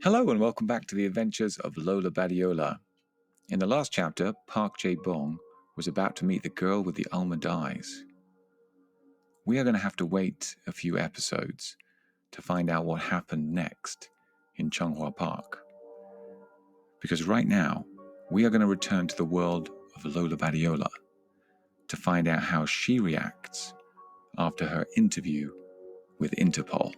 Hello and welcome back to the Adventures of Lola Badiola. In the last chapter, Park Jae-bong was about to meet the girl with the almond eyes. We are going to have to wait a few episodes to find out what happened next in Chunghwa Park. Because right now, we are going to return to the world of Lola Badiola to find out how she reacts after her interview with Interpol.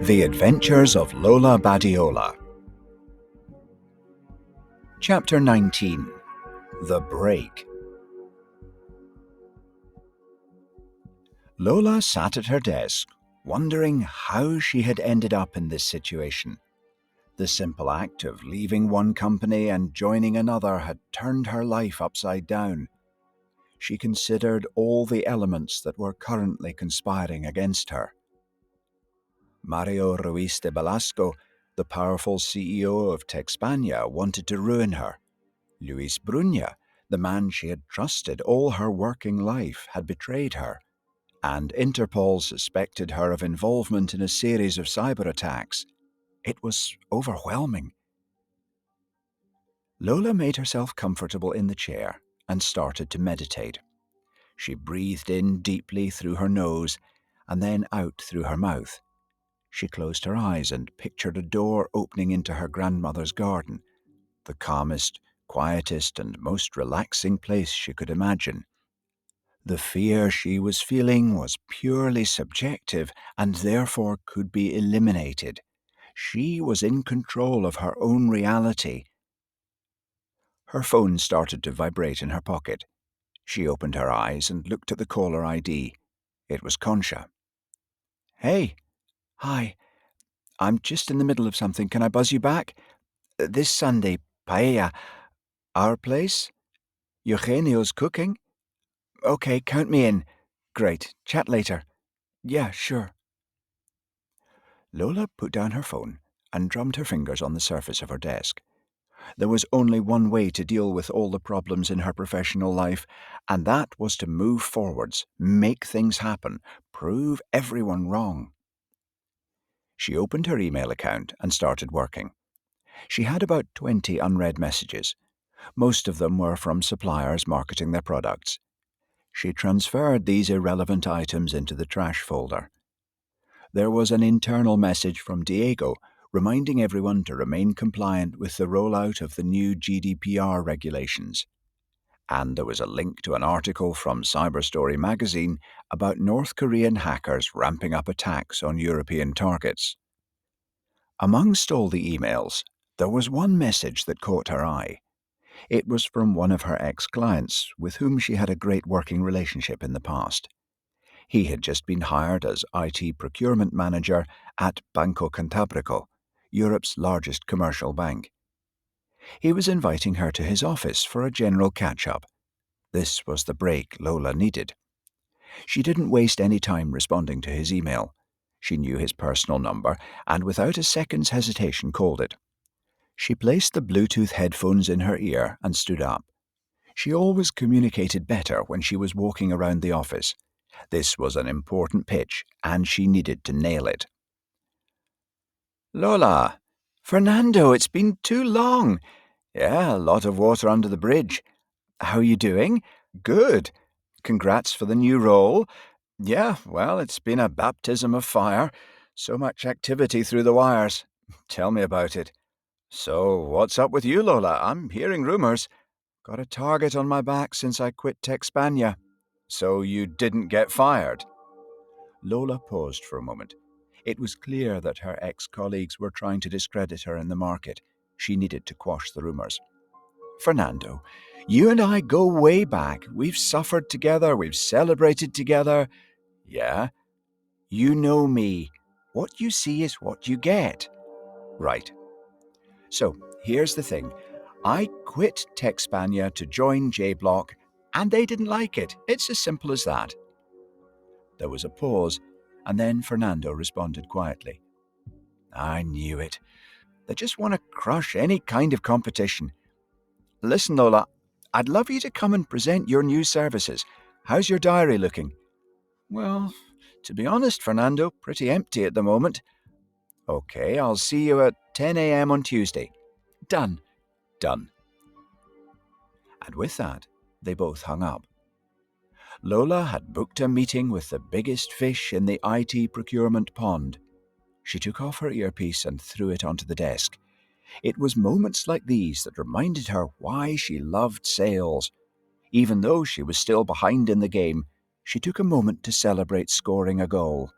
The Adventures of Lola Badiola. Chapter 19. The Break. Lola sat at her desk, wondering how she had ended up in this situation. The simple act of leaving one company and joining another had turned her life upside down. She considered all the elements that were currently conspiring against her. Mario Ruiz de Velasco, the powerful CEO of Texpania, wanted to ruin her. Luis Brunha, the man she had trusted all her working life, had betrayed her, and Interpol suspected her of involvement in a series of cyber attacks. It was overwhelming. Lola made herself comfortable in the chair and started to meditate. She breathed in deeply through her nose and then out through her mouth. She closed her eyes and pictured a door opening into her grandmother's garden, the calmest, quietest, and most relaxing place she could imagine. The fear she was feeling was purely subjective and therefore could be eliminated. She was in control of her own reality. Her phone started to vibrate in her pocket. She opened her eyes and looked at the caller ID. It was Concha. "Hey, hi. I'm just in the middle of something. Can I buzz you back? This Sunday, paella. Our place? Eugenio's cooking? Okay, count me in. Great. Chat later. Yeah, sure." Lola put down her phone and drummed her fingers on the surface of her desk. There was only one way to deal with all the problems in her professional life, and that was to move forwards, make things happen, prove everyone wrong. She opened her email account and started working. She had about 20 unread messages. Most of them were from suppliers marketing their products. She transferred these irrelevant items into the trash folder. There was an internal message from Diego reminding everyone to remain compliant with the rollout of the new GDPR regulations. And there was a link to an article from Cyberstory magazine about North Korean hackers ramping up attacks on European targets. Amongst all the emails, there was one message that caught her eye. It was from one of her ex-clients with whom she had a great working relationship in the past. He had just been hired as IT procurement manager at Banco Cantabrico, Europe's largest commercial bank. He was inviting her to his office for a general catch-up. This was the break Lola needed. She didn't waste any time responding to his email. She knew his personal number and without a second's hesitation called it. She placed the Bluetooth headphones in her ear and stood up. She always communicated better when she was walking around the office. This was an important pitch, and she needed to nail it. "Lola! Fernando, it's been too long. Yeah, a lot of water under the bridge. How are you doing? Good. Congrats for the new role. Yeah, well, it's been a baptism of fire. So much activity through the wires. Tell me about it. So, what's up with you, Lola? I'm hearing rumors. Got a target on my back since I quit Texpania. So you didn't get fired?" Lola paused for a moment. It was clear that her ex-colleagues were trying to discredit her in the market. She needed to quash the rumors. "Fernando, you and I go way back. We've suffered together. We've celebrated together." "Yeah? You know me. What you see is what you get." "Right. So, here's the thing. I quit Texpania to join J-Block, and they didn't like it. It's as simple as that." There was a pause, and then Fernando responded quietly. "I knew it. They just want to crush any kind of competition. Listen, Lola, I'd love you to come and present your new services. How's your diary looking? Well, to be honest, Fernando, pretty empty at the moment. Okay, I'll see you at 10 a.m. on Tuesday. Done. Done. And with that, they both hung up. Lola had booked a meeting with the biggest fish in the IT procurement pond. She took off her earpiece and threw it onto the desk. It was moments like these that reminded her why she loved sales. Even though she was still behind in the game, she took a moment to celebrate scoring a goal.